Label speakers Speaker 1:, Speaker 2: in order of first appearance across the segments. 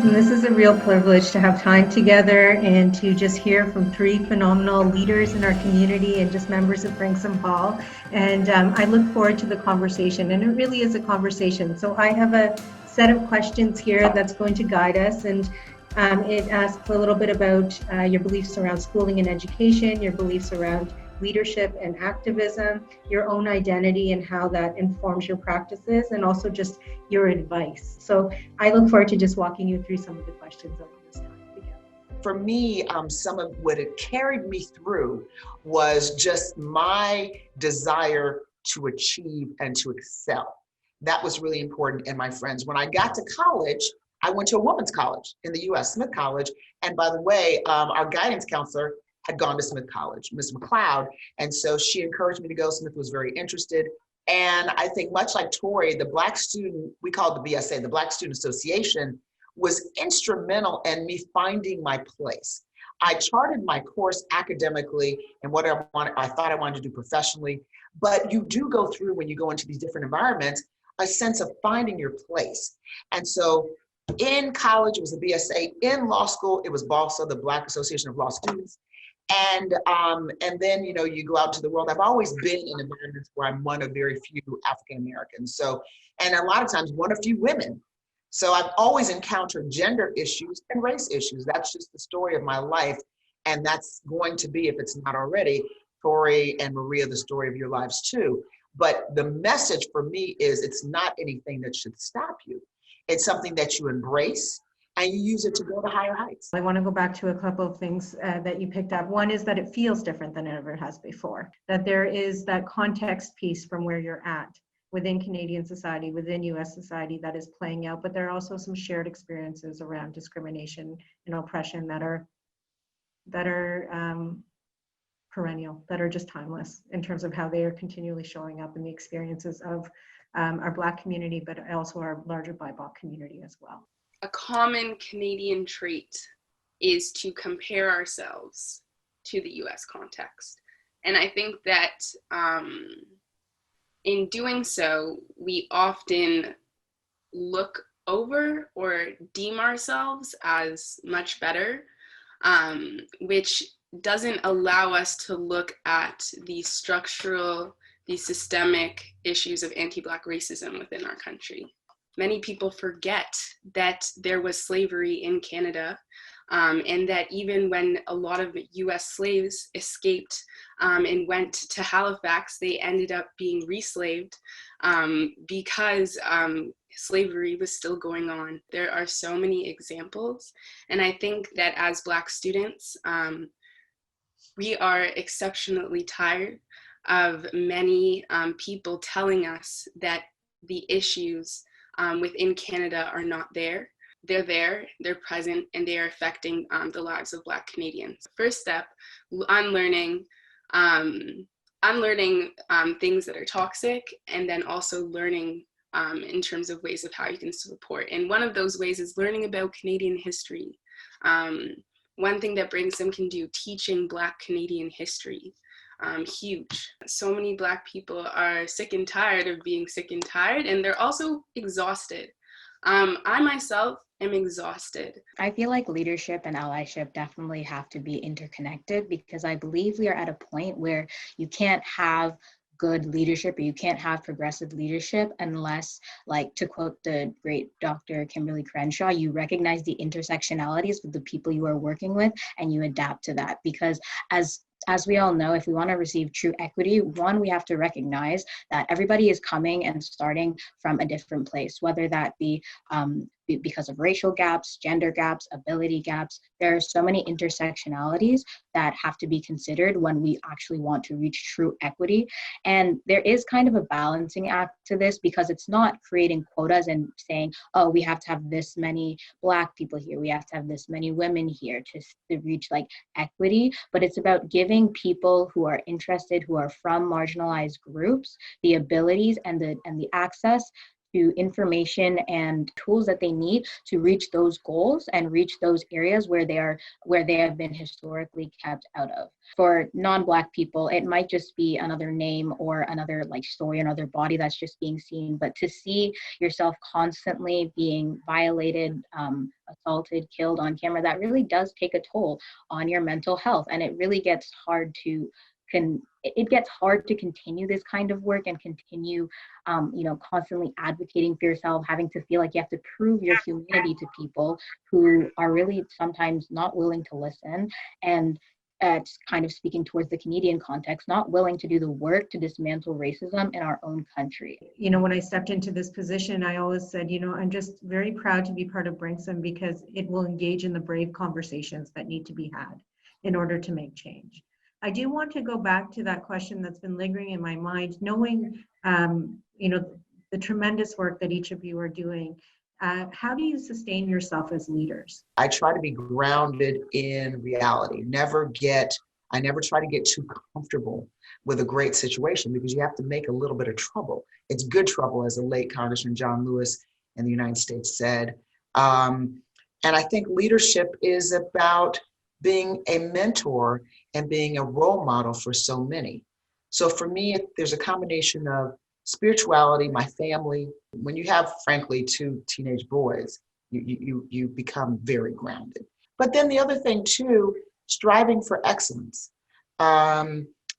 Speaker 1: And this is a real privilege to have time together and to just hear from three phenomenal leaders in our community and just members of Branksome Hall. And I look forward to the conversation, and it really is a conversation. So I have a set of questions here that's going to guide us, and it asks a little bit about your beliefs around schooling and education, your beliefs around leadership and activism, your own identity and how that informs your practices, and also just your advice. So I look forward to just walking you through some of the questions over this time together.
Speaker 2: For me, some of what it carried me through was just my desire to achieve and to excel. That was really important in my friends. When I got to college, I went to a women's college in the US, Smith College. And by the way, our guidance counselor had gone to Smith College, Ms. McLeod. And so she encouraged me to go. Smith was very interested. And I think much like Torie, the Black student, we called the BSA, the Black Student Association, was instrumental in me finding my place. I charted my course academically and what I thought I wanted to do professionally. But you do go through, when you go into these different environments, a sense of finding your place. And so in college, it was the BSA. In law school, it was BALSA, the Black Association of Law Students. And then, you know, you go out to the world. I've always been in environments where I'm one of very few African Americans. So, and a lot of times one of few women. So I've always encountered gender issues and race issues. That's just the story of my life. And that's going to be, if it's not already, Torie and Maria, the story of your lives too. But the message for me is it's not anything that should stop you. It's something that you embrace and you use it to go to higher heights.
Speaker 1: I want to go back to a couple of things that you picked up. One is that it feels different than it ever has before, that there is that context piece from where you're at within Canadian society, within US society, that is playing out, but there are also some shared experiences around discrimination and oppression that are perennial, that are just timeless in terms of how they are continually showing up in the experiences of our Black community, but also our larger BIPOC community as well.
Speaker 3: A common Canadian trait is to compare ourselves to the US context. And I think that in doing so, we often look over or deem ourselves as much better, which doesn't allow us to look at the structural, the systemic issues of anti-Black racism within our country. Many people forget that there was slavery in Canada, and that even when a lot of US slaves escaped and went to Halifax, they ended up being reslaved because slavery was still going on. There are so many examples, and I think that as Black students, we are exceptionally tired of many people telling us that the issues within Canada are not there. They're there, they're present, and they are affecting the lives of Black Canadians. First step, unlearning things that are toxic, and then also learning in terms of ways of how you can support. And one of those ways is learning about Canadian history. One thing that Branksome can do, teaching Black Canadian history. Huge. So many Black people are sick and tired of being sick and tired, and they're also exhausted. I myself am exhausted.
Speaker 4: I feel like leadership and allyship definitely have to be interconnected, because I believe we are at a point where you can't have good leadership, or you can't have progressive leadership unless, like, to quote the great Dr. Kimberly Crenshaw, you recognize the intersectionalities with the people you are working with and you adapt to that. Because as we all know, if we want to receive true equity, one, we have to recognize that everybody is coming and starting from a different place, whether that be because of racial gaps, gender gaps, ability gaps. There are so many intersectionalities that have to be considered when we actually want to reach true equity. And there is kind of a balancing act to this, because it's not creating quotas and saying, oh, we have to have this many Black people here, we have to have this many women here to reach like equity, but it's about giving people who are interested, who are from marginalized groups, the abilities and the access to information and tools that they need to reach those goals and reach those areas where they have been historically kept out of. For non-Black people, it might just be another name or another like story, another body that's just being seen. But to see yourself constantly being violated, assaulted, killed on camera, that really does take a toll on your mental health, and it really gets hard to continue this kind of work and continue, constantly advocating for yourself, having to feel like you have to prove your humanity to people who are really sometimes not willing to listen, and kind of speaking towards the Canadian context, not willing to do the work to dismantle racism in our own country.
Speaker 1: When I stepped into this position, I always said, I'm just very proud to be part of Branksome because it will engage in the brave conversations that need to be had in order to make change. I do want to go back to that question that's been lingering in my mind, knowing, the tremendous work that each of you are doing. How do you sustain yourself as leaders?
Speaker 2: I try to be grounded in reality. I never try to get too comfortable with a great situation, because you have to make a little bit of trouble. It's good trouble, as the late Congressman John Lewis in the United States said. And I think leadership is about being a mentor and being a role model for so many. So for me, there's a combination of spirituality, my family. When you have, frankly, two teenage boys, you become very grounded. But then the other thing too, striving for excellence.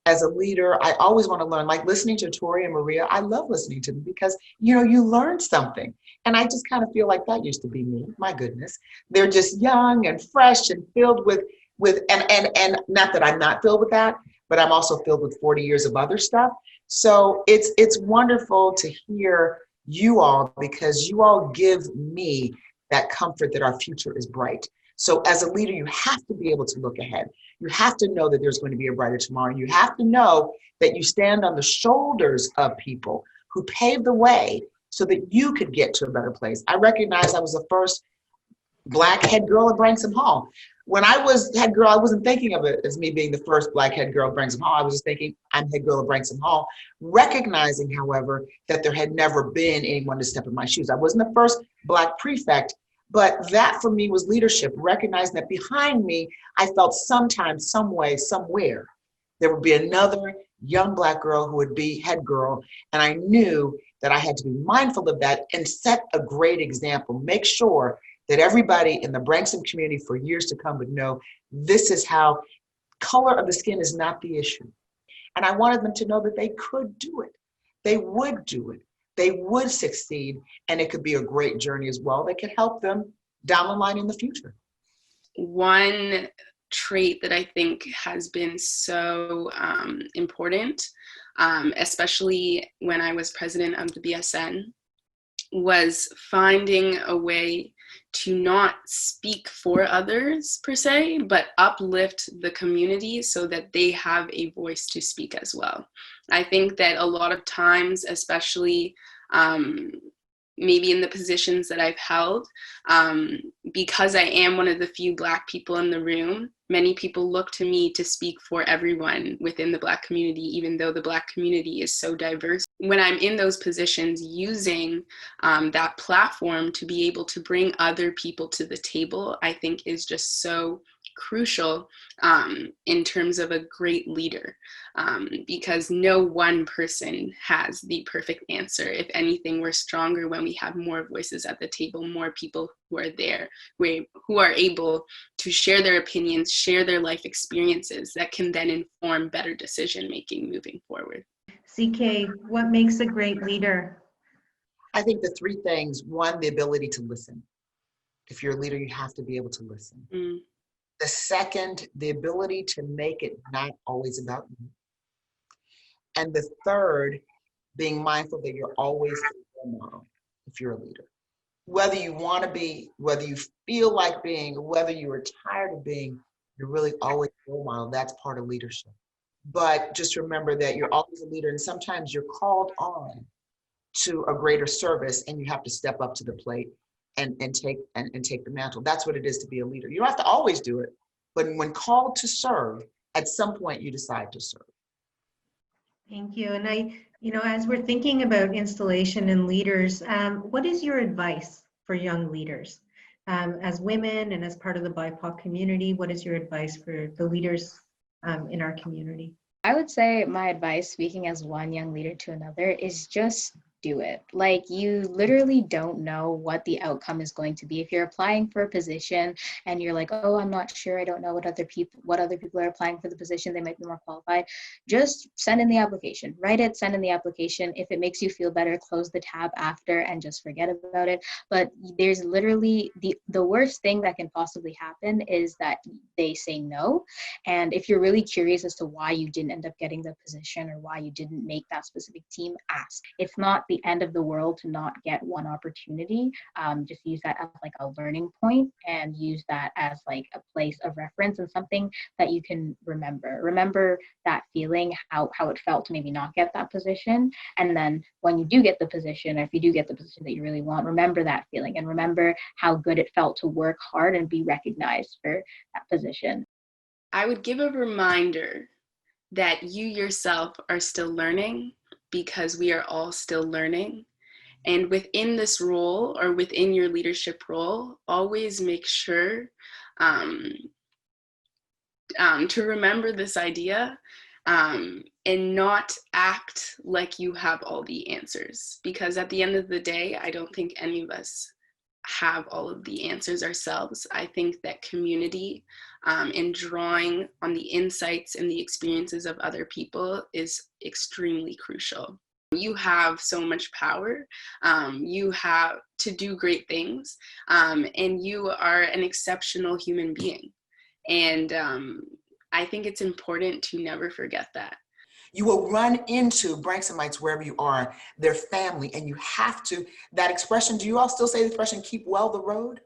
Speaker 2: As a leader, I always want to learn, like listening to Torie and Maria. I love listening to them because, you learn something. And I just kind of feel like that used to be me. My goodness. They're just young and fresh and filled with and not that I'm not filled with that, but I'm also filled with 40 years of other stuff. So it's wonderful to hear you all, because you all give me that comfort that our future is bright. So as a leader, you have to be able to look ahead. You have to know that there's going to be a brighter tomorrow. You have to know that you stand on the shoulders of people who paved the way so that you could get to a better place. I recognize I was the first Black head girl at Branksome Hall. When I was head girl, I wasn't thinking of it as me being the first Black head girl at Branksome Hall. I was just thinking, I'm head girl at Branksome Hall, recognizing, however, that there had never been anyone to step in my shoes. I wasn't the first Black prefect, but that for me was leadership, recognizing that behind me, I felt sometimes, some way, somewhere, there would be another young Black girl who would be head girl. And I knew that I had to be mindful of that and set a great example, make sure that everybody in the Branksome community for years to come would know this is how color of the skin is not the issue. And I wanted them to know that they could do it. They would do it. They would succeed. And it could be a great journey as well that could help them down the line in the future.
Speaker 3: One trait that I think has been so important, especially when I was president of the BSN, was finding a way to not speak for others per se, but uplift the community so that they have a voice to speak as well. I think that a lot of times, especially maybe in the positions that I've held, because I am one of the few Black people in the room, many people look to me to speak for everyone within the Black community, even though the Black community is so diverse. When I'm in those positions, using that platform to be able to bring other people to the table, I think is just so crucial in terms of a great leader, because no one person has the perfect answer. If anything, we're stronger when we have more voices at the table, more people who are there, who are able to share their opinions, share their life experiences that can then inform better decision making moving forward.
Speaker 1: CK, what makes a great leader?
Speaker 2: I think the three things: one, the ability to listen. If you're a leader, you have to be able to listen. The second, the ability to make it not always about you. And the third, being mindful that you're always a role model if you're a leader. Whether you want to be, whether you feel like being, or whether you are tired of being, you're really always a role model. That's part of leadership. But just remember that you're always a leader, and sometimes you're called on to a greater service and you have to step up to the plate and take the mantle. That's what it is to be a leader. You don't have to always do it, but when called to serve, at some point you decide to serve.
Speaker 1: Thank you. And as we're thinking about installation and leaders, what is your advice for young leaders? As women and as part of the BIPOC community, what is your advice for the leaders in our community?
Speaker 4: I would say my advice, speaking as one young leader to another, is just do it. Like, you literally don't know what the outcome is going to be. If you're applying for a position and you're like, oh, I'm not sure, I don't know what other people are applying for the position, they might be more qualified, just send in the application. Write it, send in the application. If it makes you feel better, close the tab after and just forget about it. But there's literally the worst thing that can possibly happen is that they say no. And if you're really curious as to why you didn't end up getting the position or why you didn't make that specific team, ask. It's not the end of the world to not get one opportunity. Just use that as like a learning point and use that as like a place of reference and something that you can remember that feeling, how it felt to maybe not get that position. And then when you do get the position, or if you do get the position that you really want, remember that feeling and remember how good it felt to work hard and be recognized for that position.
Speaker 3: I would give a reminder that you yourself are still learning, because we are all still learning. And within this role, or within your leadership role, always make sure to remember this idea and not act like you have all the answers. Because at the end of the day, I don't think any of us have all of the answers ourselves. I think that community and drawing on the insights and the experiences of other people is extremely crucial. You have so much power, you have to do great things, and you are an exceptional human being. And I think it's important to never forget that.
Speaker 2: You will run into Branksomites wherever you are, their family, and you have to, that expression, do you all still say the expression, keep well the road?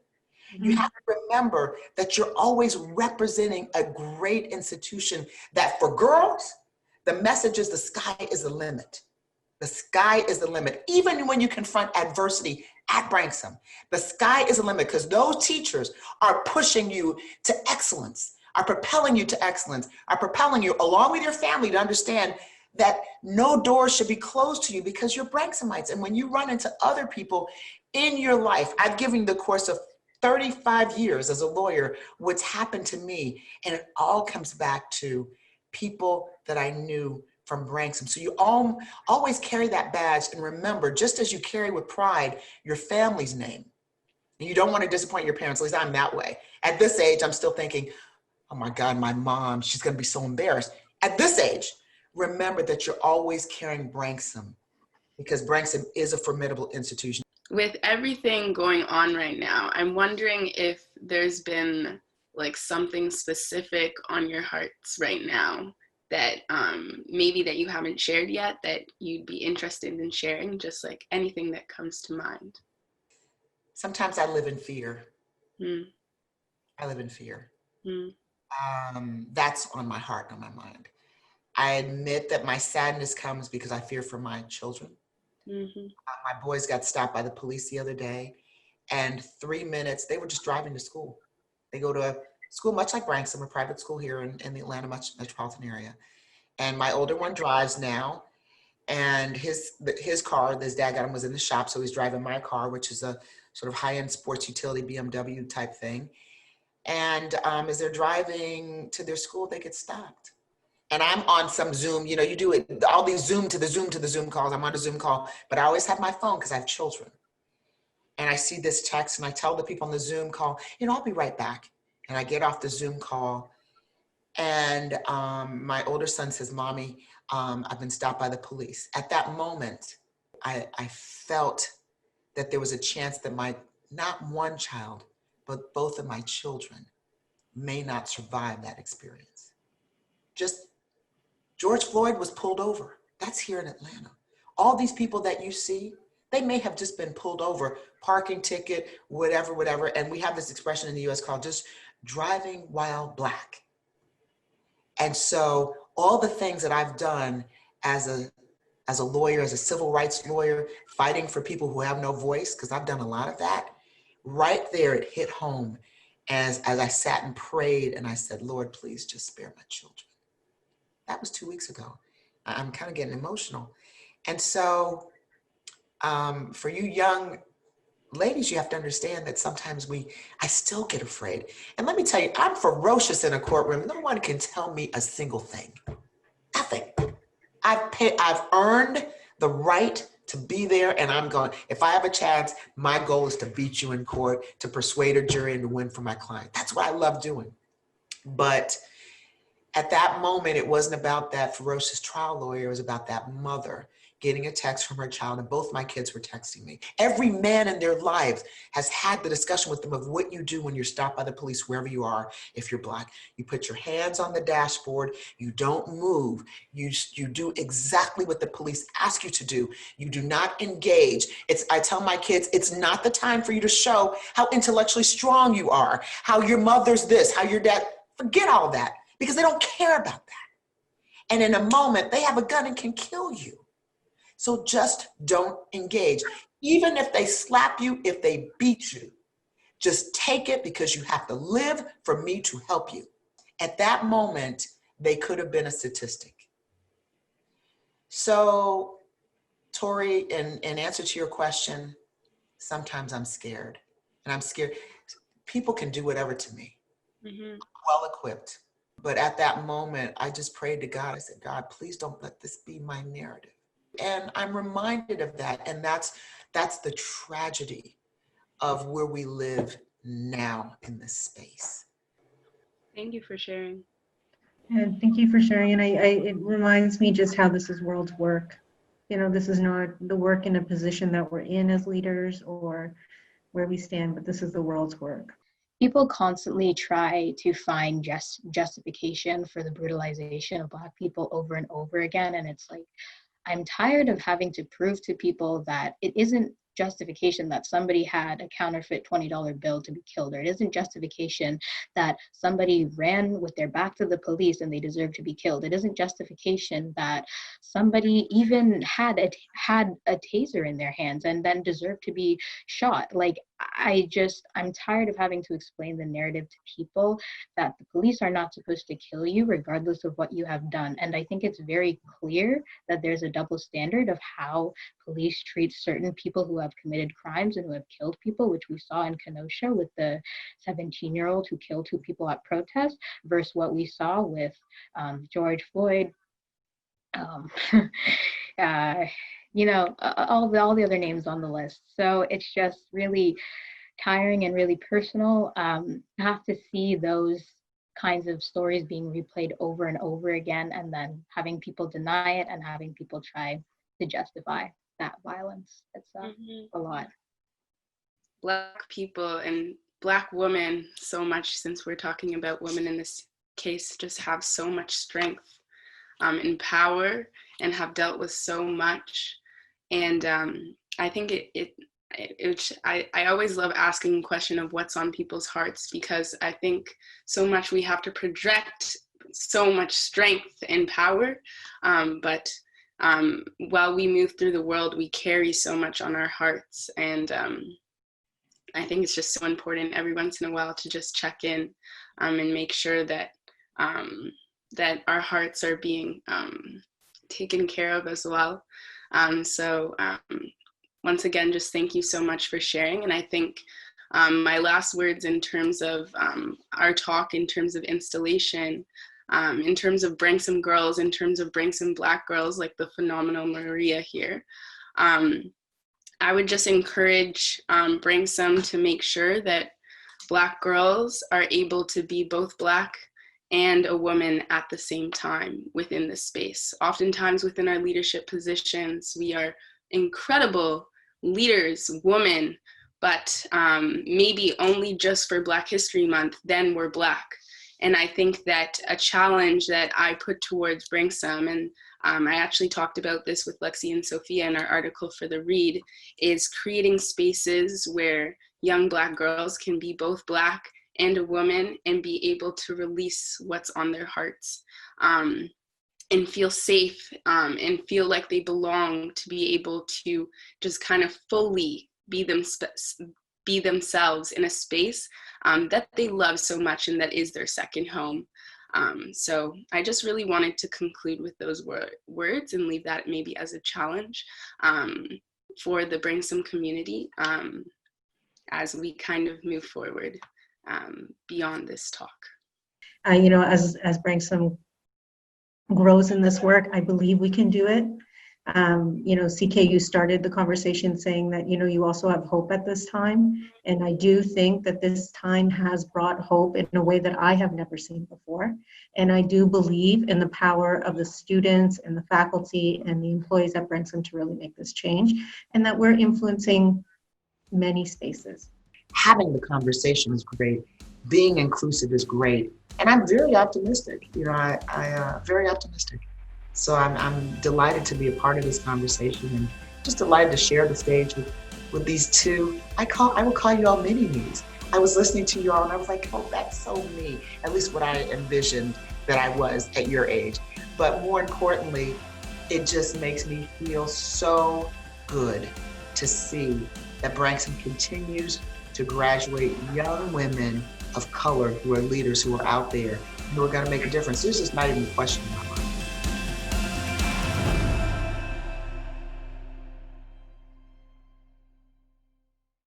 Speaker 2: Mm-hmm. You have to remember that you're always representing a great institution, that for girls, the message is the sky is the limit. The sky is the limit. Even when you confront adversity at Branksome, the sky is the limit, because those teachers are pushing you to excellence, are propelling you to excellence, are propelling you along with your family to understand that no doors should be closed to you because you're Branksomites. And when you run into other people in your life, I've given the course of 35 years as a lawyer, what's happened to me, and it all comes back to people that I knew from Branksome. So you always carry that badge, and remember, just as you carry with pride your family's name, and you don't want to disappoint your parents, at least I'm that way. At this age, I'm still thinking, oh my God, my mom, she's going to be so embarrassed. At this age, remember that you're always carrying Branksome, because Branksome is a formidable institution.
Speaker 3: With everything going on right now, I'm wondering if there's been like something specific on your hearts right now that maybe that you haven't shared yet that you'd be interested in sharing, just like anything that comes to mind.
Speaker 2: Sometimes I live in fear. I live in fear. That's on my heart and on my mind. I admit that my sadness comes because I fear for my children. My boys got stopped by the police the other day, and 3 minutes, they were just driving to school. They go to a school much like Branksome, a private school here in the Atlanta metropolitan area. And my older one drives now, and his car, his dad got him, was in the shop, so he's driving my car, which is a sort of high-end sports utility BMW type thing. And as they're driving to their school, they get stopped. And I'm on some Zoom, you do it, all these Zoom to the Zoom calls. I'm on a Zoom call, but I always have my phone because I have children. And I see this text, and I tell the people on the Zoom call, I'll be right back. And I get off the Zoom call, and my older son says, Mommy, I've been stopped by the police. At that moment, I felt that there was a chance that not one child, but both of my children may not survive that experience. Just George Floyd was pulled over. That's here in Atlanta. All these people that you see, they may have just been pulled over, parking ticket, whatever. And we have this expression in the US called just driving while black. And so all the things that I've done as a lawyer, as a civil rights lawyer, fighting for people who have no voice, because I've done a lot of that, right there it hit home as I sat and prayed, and I said, Lord, please just spare my children. That was 2 weeks ago. I'm kind of getting emotional. And so for you young ladies, you have to understand that sometimes I still get afraid. And let me tell you, I'm ferocious in a courtroom. No one can tell me a single thing. Nothing. I've earned the right to be there, and I'm going, if I have a chance, my goal is to beat you in court, to persuade a jury and to win for my client. That's what I love doing. But at that moment, it wasn't about that ferocious trial lawyer. It was about that mother getting a text from her child, and both my kids were texting me. Every man in their lives has had the discussion with them of what you do when you're stopped by the police, wherever you are. If you're Black, you put your hands on the dashboard, you don't move, you do exactly what the police ask you to do. You do not engage. I tell my kids, it's not the time for you to show how intellectually strong you are, how your mother's this, how your dad, forget all that, because they don't care about that. And in a moment, they have a gun and can kill you. So just don't engage. Even if they slap you, if they beat you, just take it, because you have to live for me to help you. At that moment, they could have been a statistic. So, Torie, in answer to your question, sometimes I'm scared. And I'm scared. People can do whatever to me.
Speaker 3: Mm-hmm.
Speaker 2: Well equipped. But at that moment, I just prayed to God. I said, God, please don't let this be my narrative. And I'm reminded of that. And that's the tragedy of where we live now in this space.
Speaker 3: Thank you for sharing.
Speaker 1: And thank you for sharing. And it reminds me just how this is world's work. You know, this is not the work in a position that we're in as leaders or where we stand, but this is the world's work.
Speaker 4: People constantly try to find justification for the brutalization of Black people over and over again. And it's like, I'm tired of having to prove to people that it isn't justification that somebody had a counterfeit $20 bill to be killed, or it isn't justification that somebody ran with their back to the police and they deserve to be killed. It isn't justification that somebody even had a taser in their hands and then deserved to be shot. Like, I'm tired of having to explain the narrative to people that the police are not supposed to kill you regardless of what you have done. And I think it's very clear that there's a double standard of how police treat certain people who have committed crimes and who have killed people, which we saw in Kenosha with the 17-year-old who killed 2 people at protest, versus what we saw with George Floyd, you know, all the other names on the list. So it's just really tiring and really personal. Have to see those kinds of stories being replayed over and over again, and then having people deny it and having people try to justify that violence. It's a lot.
Speaker 3: Black people and Black women, so much, since we're talking about women in this case, just have so much strength and power and have dealt with so much. And I think I always love asking the question of what's on people's hearts, because I think so much we have to project so much strength and power, but while we move through the world, we carry so much on our hearts. And I think it's just so important every once in a while to just check in and make sure that that our hearts are being taken care of as well. So once again, just thank you so much for sharing. And I think my last words in terms of our talk, in terms of installation, in terms of Branksome girls, in terms of Branksome Black girls, like the phenomenal Maria here, I would just encourage Branksome to make sure that Black girls are able to be both Black and a woman at the same time within the space. Oftentimes within our leadership positions, we are incredible leaders, women, but maybe only just for Black History Month, then we're Black. And I think that a challenge that I put towards Branksome, and I actually talked about this with Lexi and Sophia in our article for the read, is creating spaces where young Black girls can be both Black and a woman and be able to release what's on their hearts and feel safe and feel like they belong, to be able to just kind of fully be themselves in a space that they love so much and that is their second home. So I just really wanted to conclude with those words and leave that maybe as a challenge for the Branksome community as we kind of move forward beyond this talk.
Speaker 1: As Branksome grows in this work, I believe we can do it. CK, you started the conversation saying that, you also have hope at this time. And I do think that this time has brought hope in a way that I have never seen before. And I do believe in the power of the students and the faculty and the employees at Branksome to really make this change, and that we're influencing many spaces.
Speaker 2: Having the conversation is great. Being inclusive is great. And I'm very optimistic. I very optimistic. So I'm delighted to be a part of this conversation and just delighted to share the stage with these two. I would call you all mini-me's. I was listening to you all and I was like, oh, that's so me. At least what I envisioned that I was at your age. But more importantly, it just makes me feel so good to see that Branksome continues to graduate young women of color who are leaders, who are out there, who are going to make a difference. There's just not even a question about it.